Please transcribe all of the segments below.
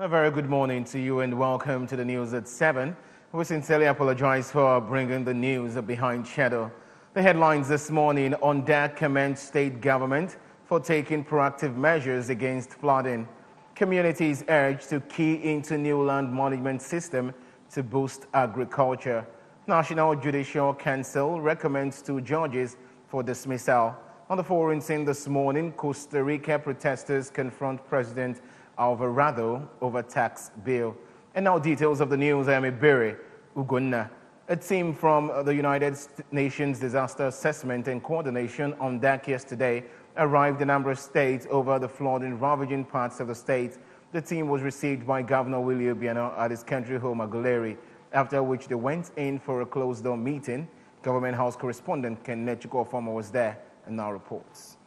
A very good morning to you and welcome to the news at 7. We sincerely apologize for bringing the news behind schedule. The headlines this morning: on deck commends state government for taking proactive measures against flooding. Communities urged to key into new land management system to boost agriculture. National Judicial Council recommends 2 judges for dismissal. On the foreign scene this morning, Costa Rica protesters confront President Alvarado over tax bill. And now details of the news. I am Iberi Ugonna. A team from the United Nations Disaster Assessment and Coordination on deck yesterday arrived in Anambra State over the flooding ravaging parts of the state. The team was received by Governor Willie Obiano at his country home, Aguleri, after which they went in for a closed-door meeting. Government House correspondent Ken Nechukwu was there and now reports.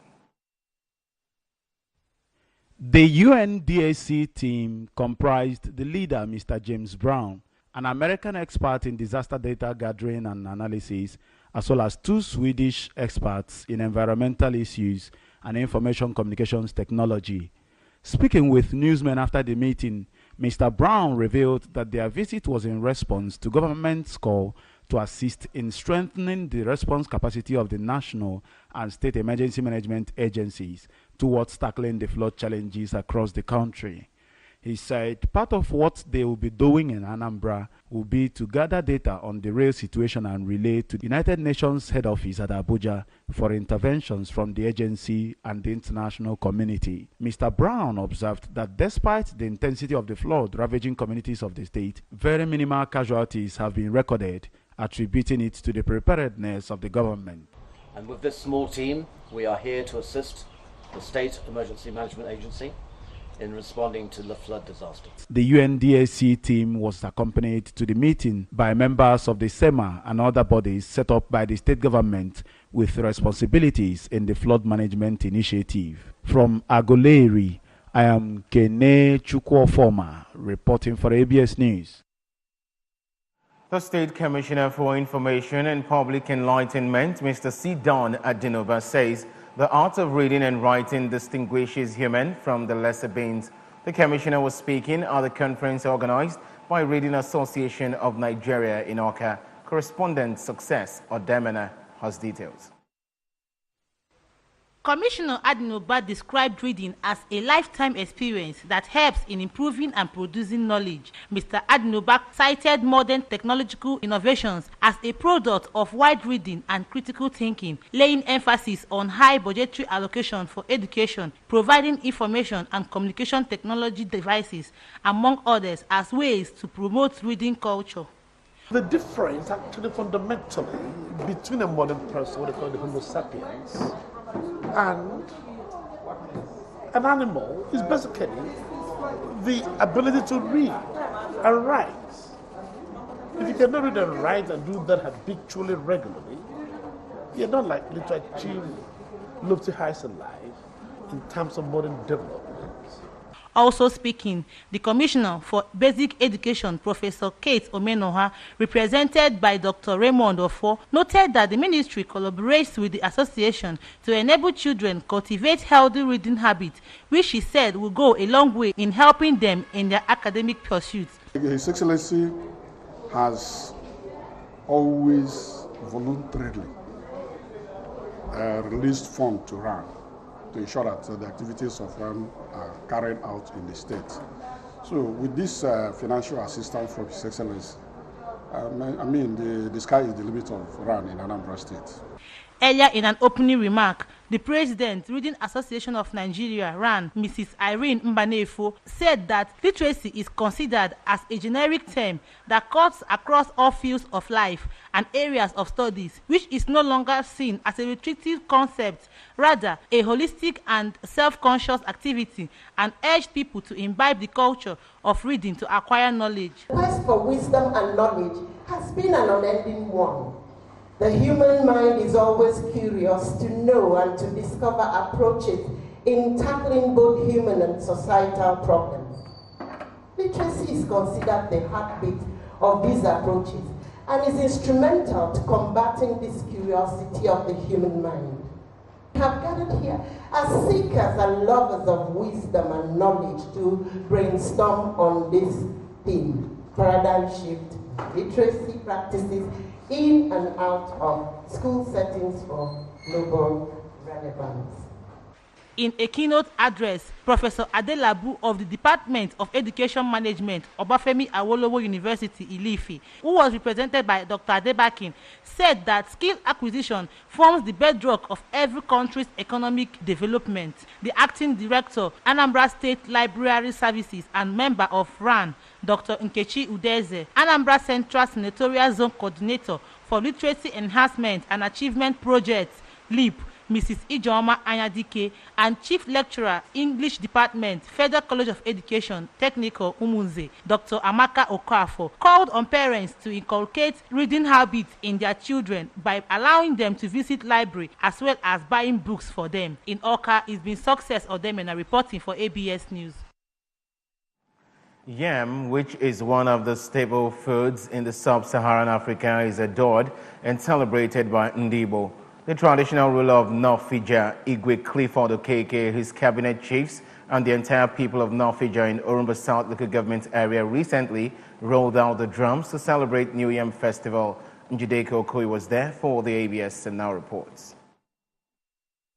The UNDAC team comprised the leader, Mr. James Brown, an American expert in disaster data gathering and analysis, as well as 2 Swedish experts in environmental issues and information communications technology. Speaking with newsmen after the meeting, Mr. Brown revealed that their visit was in response to government's call to assist in strengthening the response capacity of the national and state emergency management agencies towards tackling the flood challenges across the country. He said part of what they will be doing in Anambra will be to gather data on the real situation and relay to the United Nations head office at Abuja for interventions from the agency and the international community. Mr. Brown observed that despite the intensity of the flood ravaging communities of the state, very minimal casualties have been recorded, attributing it to the preparedness of the government. And with this small team, we are here to assist the State Emergency Management Agency in responding to the flood disaster. The UNDAC team was accompanied to the meeting by members of the SEMA and other bodies set up by the state government with responsibilities in the flood management initiative. From Aguleri, I am Ken Nechukwu reporting for ABS News. The State Commissioner for Information and Public Enlightenment, Mr. Sidon Adinova, says the art of reading and writing distinguishes human from the lesser beings. The Commissioner was speaking at the conference organized by Reading Association of Nigeria in Awka. Correspondent Success Odemena has details. Commissioner Adinoba described reading as a lifetime experience that helps in improving and producing knowledge. Mr. Adinoba cited modern technological innovations as a product of wide reading and critical thinking, laying emphasis on high budgetary allocation for education, providing information and communication technology devices, among others, as ways to promote reading culture. The difference actually fundamentally between a modern person, what they call the Homo sapiens, and an animal is basically the ability to read and write. If you cannot read and write and do that habitually, regularly, you're not likely to achieve lofty heights in life in terms of modern development. Also speaking, the Commissioner for Basic Education, Professor Kate Omenoha, represented by Dr. Raymond Ofo, noted that the ministry collaborates with the association to enable children cultivate healthy reading habits, which she said will go a long way in helping them in their academic pursuits. His Excellency has always voluntarily released funds to RAN to ensure that the activities of RAN are carried out in the state. So with this financial assistance from His Excellency, the sky is the limit of RAN in Anambra State. Earlier in an opening remark, the President, Reading Association of Nigeria, RAN, Mrs. Irene Mbanefo, said that literacy is considered as a generic term that cuts across all fields of life and areas of studies, which is no longer seen as a restrictive concept, rather a holistic and self-conscious activity, and urged people to imbibe the culture of reading to acquire knowledge. The quest for wisdom and knowledge has been an unending one. The human mind is always curious to know and to discover approaches in tackling both human and societal problems. Literacy is considered the heartbeat of these approaches and is instrumental to combating this curiosity of the human mind. have gathered here as seekers and lovers of wisdom and knowledge to brainstorm on this theme, paradigm shift, literacy practices in and out of school settings for global relevance. In a keynote address, Professor Adelabu of the Department of Education Management, Obafemi Awolowo University, Ile-Ife, who was represented by Dr. Adebakin, said that skill acquisition forms the bedrock of every country's economic development. The acting director, Anambra State Library Services and member of RAN, Dr. Nkechi Udeze, Anambra Central Senatorial Zone Coordinator for Literacy Enhancement and Achievement Projects, LEAP, Mrs. Ijeoma Anyadike, and Chief Lecturer, English Department, Federal College of Education, Technical, Umunze, Dr. Amaka Okafor, called on parents to inculcate reading habits in their children by allowing them to visit library as well as buying books for them. In Oka, it's been success of them and reporting for ABS News. Yam, which is one of the staple foods in the sub-Saharan Africa, is adored and celebrated by Ndibo. The traditional ruler of North Fija, Igwe Clifford Okeke, his cabinet chiefs, and the entire people of North Fija in Orumba South local government area recently rolled out the drums to celebrate New Yam Festival. Njideka Okoye was there for the ABS and now reports.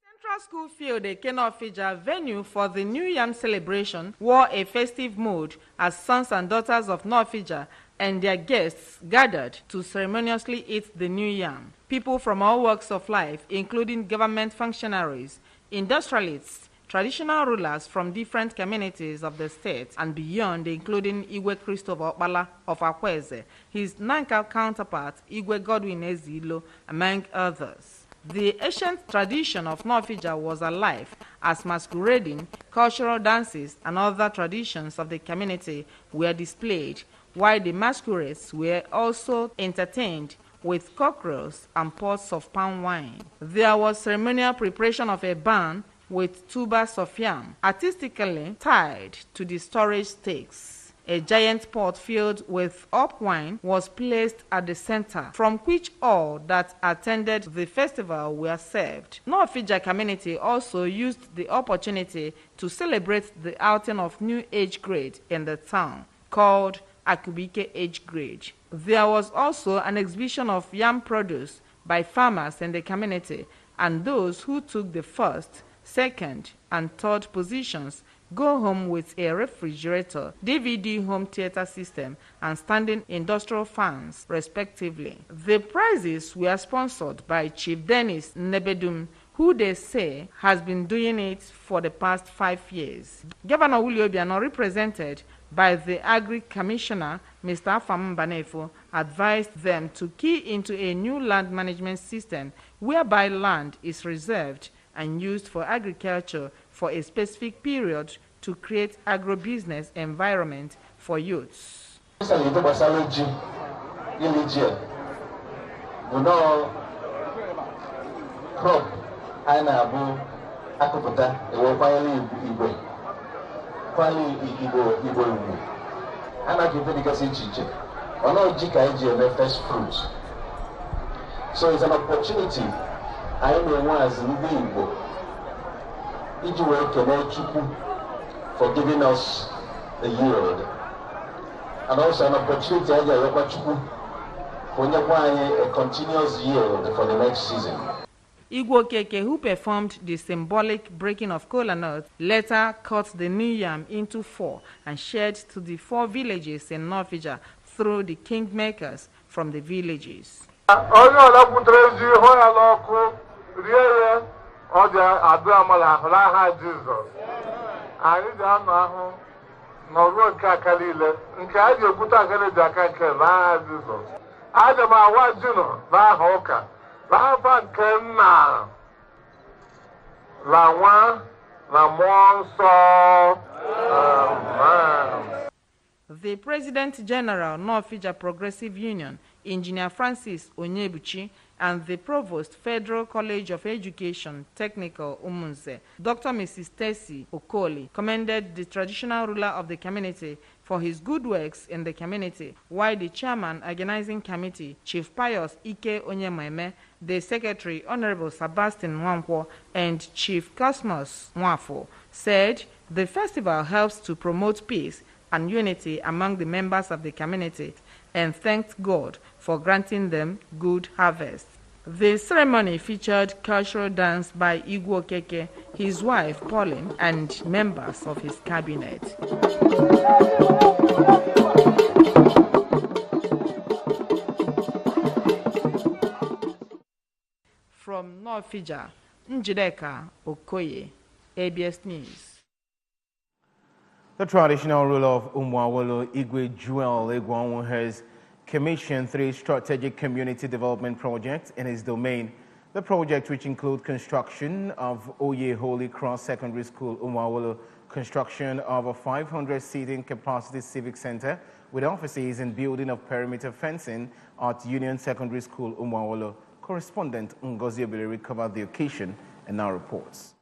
Central School Field, a North Fija venue for the New Yam celebration, wore a festive mood as sons and daughters of North Fija and their guests gathered to ceremoniously eat the new yam. People from all walks of life, including government functionaries, industrialists, traditional rulers from different communities of the state and beyond, including Igwe Christopher Okpala of Akweze, his Nankal counterpart Igwe Godwin Ezilo, among others. The ancient tradition of North Fija was alive as masquerading, cultural dances, and other traditions of the community were displayed, while the masquerades were also entertained with cocktails and pots of palm wine. There was ceremonial preparation of a barn with tubers of yam, artistically tied to the storage stakes. A giant pot filled with up wine was placed at the center, from which all that attended the festival were served. North Fija community also used the opportunity to celebrate the outing of new age grade in the town, called Akubike age grade. There was also an exhibition of yam produce by farmers in the community, and those who took the first, second, and third positions go home with a refrigerator, DVD home theater system, and standing industrial fans, respectively. The prizes were sponsored by Chief Dennis Nebedum, who they say has been doing it for the past 5 years. Governor Willie Obiano, represented by the Agri Commissioner, Mr. Afam Mbanefo, advised them to key into a new land management system whereby land is reserved and used for agriculture for a specific period to create agro-business environment for youths. First fruits. So it's an opportunity. I know as for giving us the yield, and also an opportunity for a continuous yield for the next season. Igwe Okeke, who performed the symbolic breaking of kola nuts, later cut the new yam into 4 and shared to the 4 villages in North Fija through the kingmakers from the villages. The President General, North Fija Progressive Union, Engineer Francis Onyebuchi, and the Provost, Federal College of Education, Technical, Umunze, Dr. Mrs. Tessie Okoli, commended the traditional ruler of the community for his good works in the community, while the chairman, organizing committee, Chief Pius Ike Onyemaime, The Secretary, Honorable Sebastian Nwankwo, and Chief Cosmos Nwafo said the festival helps to promote peace and unity among the members of the community and thanked God for granting them good harvest. The ceremony featured cultural dance by Igwe Okeke, his wife Pauline, and members of his cabinet. From North Fija, Njideka Okoye, ABS News. The traditional ruler of Umuawolo, Igwe Joel Egwanwu, has commissioned 3 strategic community development projects in his domain. The projects, which include construction of Oye Holy Cross Secondary School, Umuawolo, construction of a 500-seating capacity civic center with offices and building of perimeter fencing at Union Secondary School, Umuawolo. Correspondent Ngozi Obileri covered the occasion and now reports.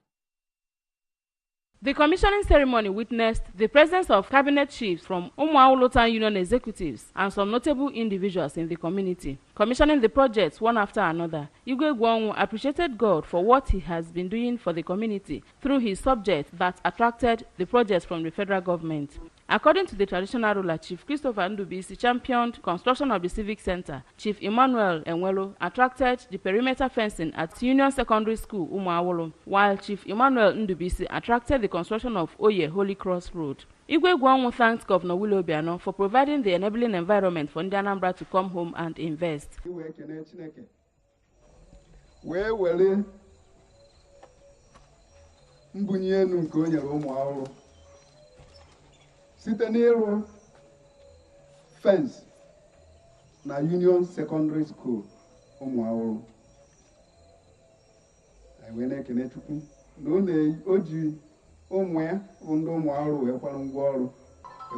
The commissioning ceremony witnessed the presence of cabinet chiefs from Umuawolo Town Union executives and some notable individuals in the community. Commissioning the projects one after another, Igwe Egwanwu appreciated God for what he has been doing for the community through his subject that attracted the projects from the federal government. According to the traditional ruler, Chief Christopher Ndubisi championed construction of the Civic Center. Chief Emmanuel Enwelo attracted the perimeter fencing at Union Secondary School, Umuawolo, while Chief Emmanuel Ndubisi attracted the construction of Oye Holy Cross Road. Igwe Egwanwu thanked Governor Willie Obiano for providing the enabling environment for Anambra to come home and invest. Site n'ịrụ fence na Union Secondary School Umuawolo. Anyị na-ekene Chukwu na o ji ụmụ ya bụ ndị Umuawolo wee kwara ngwa ọrụ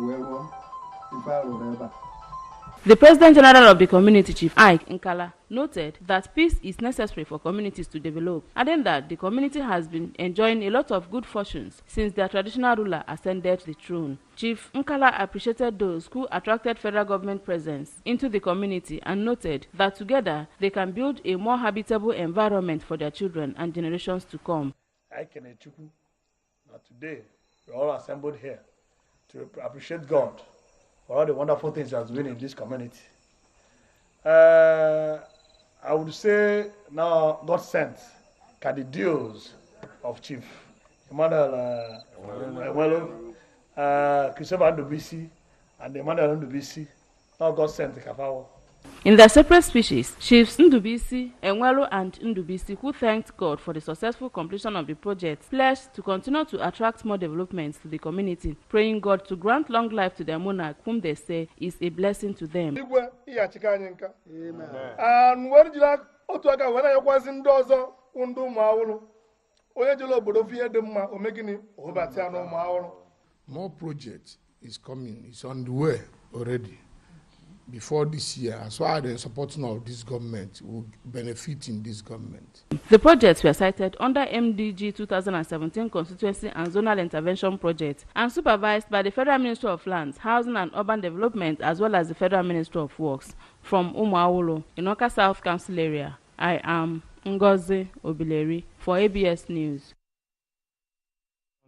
wee rụọ ife arụrụ ebe a. The President General of the community, Chief Ike Nkala, noted that peace is necessary for communities to develop, adding that the community has been enjoying a lot of good fortunes since their traditional ruler ascended the throne. Chief Nkala appreciated those who attracted federal government presence into the community and noted that together they can build a more habitable environment for their children and generations to come. Today, we all assembled here to appreciate God for all the wonderful things He has been in this community. I would say now God sent candidates of Chief Emmanuel Christopher Ndubisi and Emmanuel Ndubisi. Now God sent the Kafawo. In their separate speeches, Chiefs Ndubisi, Enwelo, and Ndubisi, who thanked God for the successful completion of the project, pledged to continue to attract more developments to the community, praying God to grant long life to their monarch, whom they say is a blessing to them. Amen. And what did you like? Otuaka when I was in Dozo, Undu Maulu, Oyajolo Bodofia de Ma, Omegini, Obatiano Maulu. More projects is coming, it's on the way already. Before this year, as far as the supporting of this government will benefit in this government. The projects were cited under MDG 2017 Constituency and Zonal Intervention Project and supervised by the Federal Ministry of Lands, Housing and Urban Development as well as the Federal Ministry of Works. From Umuawolo, Inoka South Council area, I am Ngozi Obileri for ABS News.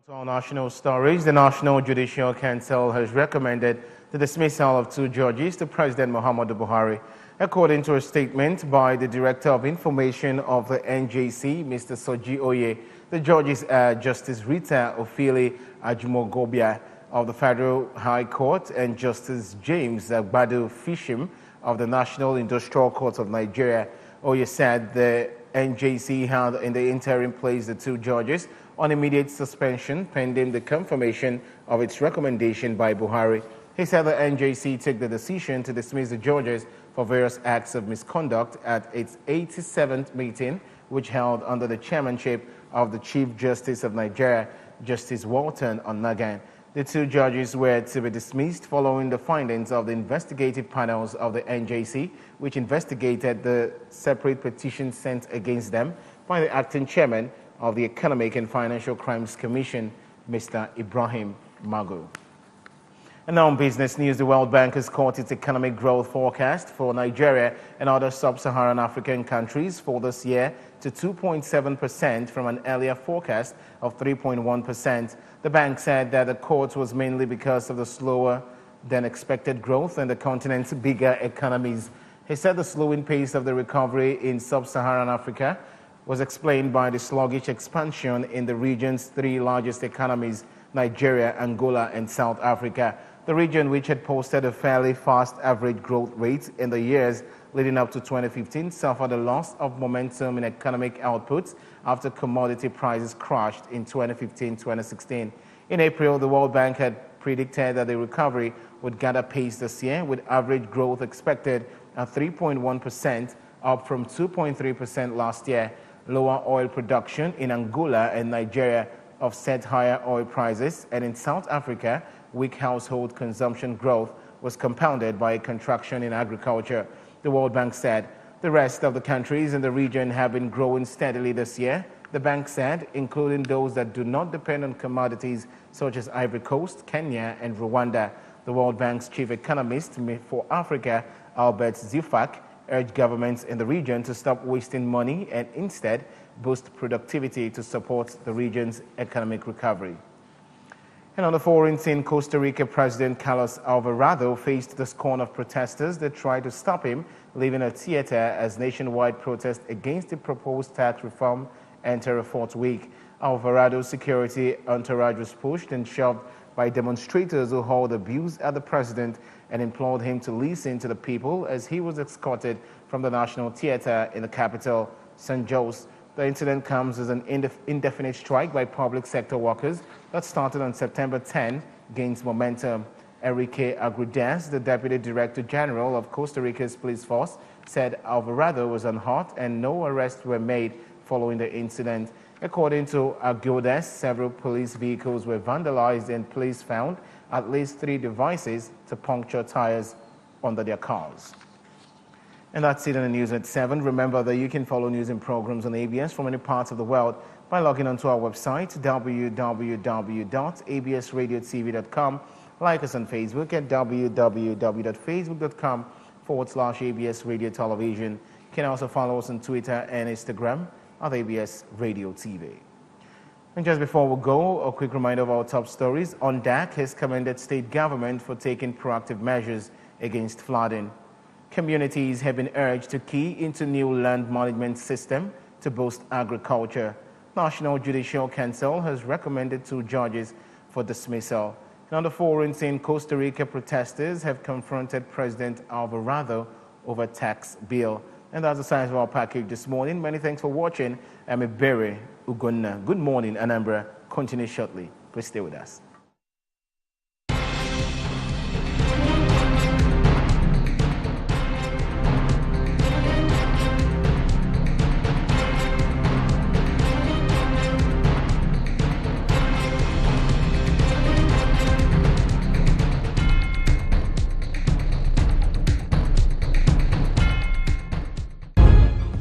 On national stories, the National Judicial Council has recommended the dismissal of 2 judges to President Muhammadu Buhari. According to a statement by the Director of Information of the NJC, Mr. Soji Oye, the judges are Justice Rita Ofili Ajumogobia of the Federal High Court and Justice James Agbadu Fishim of the National Industrial Court of Nigeria. Oye said the NJC had in the interim placed the 2 judges on immediate suspension pending the confirmation of its recommendation by Buhari. He said the NJC took the decision to dismiss the judges for various acts of misconduct at its 87th meeting, which held under the chairmanship of the Chief Justice of Nigeria, Justice Walton Onagan. The 2 judges were to be dismissed following the findings of the investigative panels of the NJC, which investigated the separate petition sent against them by the acting chairman of the Economic and Financial Crimes Commission, Mr. Ibrahim Magu. And now in business news, the World Bank has cut its economic growth forecast for Nigeria and other sub-Saharan African countries for this year to 2.7% from an earlier forecast of 3.1%. The bank said that the cut was mainly because of the slower than expected growth in the continent's bigger economies. He said the slowing pace of the recovery in sub-Saharan Africa was explained by the sluggish expansion in the region's three largest economies, Nigeria, Angola, and South Africa. The region, which had posted a fairly fast average growth rate in the years leading up to 2015, suffered a loss of momentum in economic output after commodity prices crashed in 2015-2016. In April, the World Bank had predicted that the recovery would gather pace this year, with average growth expected at 3.1%, up from 2.3% last year. Lower oil production in Angola and Nigeria offset higher oil prices, and in South Africa, weak household consumption growth was compounded by a contraction in agriculture. The World Bank said the rest of the countries in the region have been growing steadily this year. The bank said, including those that do not depend on commodities such as Ivory Coast, Kenya, and Rwanda. The World Bank's chief economist for Africa, Albert Zifak, urged governments in the region to stop wasting money and instead boost productivity to support the region's economic recovery. And on the foreign scene, Costa Rica President Carlos Alvarado faced the scorn of protesters that tried to stop him leaving a theater as nationwide protest against the proposed tax reform enter a fourth week. Alvarado's security entourage was pushed and shoved by demonstrators who hurled abuse at the president and implored him to listen to the people as he was escorted from the National Theater in the capital, San Jose. The incident comes as an indefinite strike by public sector workers that started on September 10 gains momentum. Enrique Agudez, the Deputy Director General of Costa Rica's police force, said Alvarado was unhurt and no arrests were made following the incident. According to Agudez, several police vehicles were vandalized and police found at least 3 devices to puncture tires under their cars. And that's it on the news at 7. Remember that you can follow news and programs on ABS from any parts of the world by logging onto our website, www.absradiotv.com. Like us on Facebook at www.facebook.com/ABS Radio Television. You can also follow us on Twitter and Instagram at ABS Radio TV. And just before we go, a quick reminder of our top stories. ONDAC has commended state government for taking proactive measures against flooding. Communities have been urged to key into new land management system to boost agriculture. National Judicial Council has recommended 2 judges for dismissal. And on the foreign scene, Costa Rica protesters have confronted President Alvarado over tax bill. And that's the size of our package this morning. Many thanks for watching. I'm Ebere Ugonna. Good morning, Anambra. Continue shortly. Please stay with us.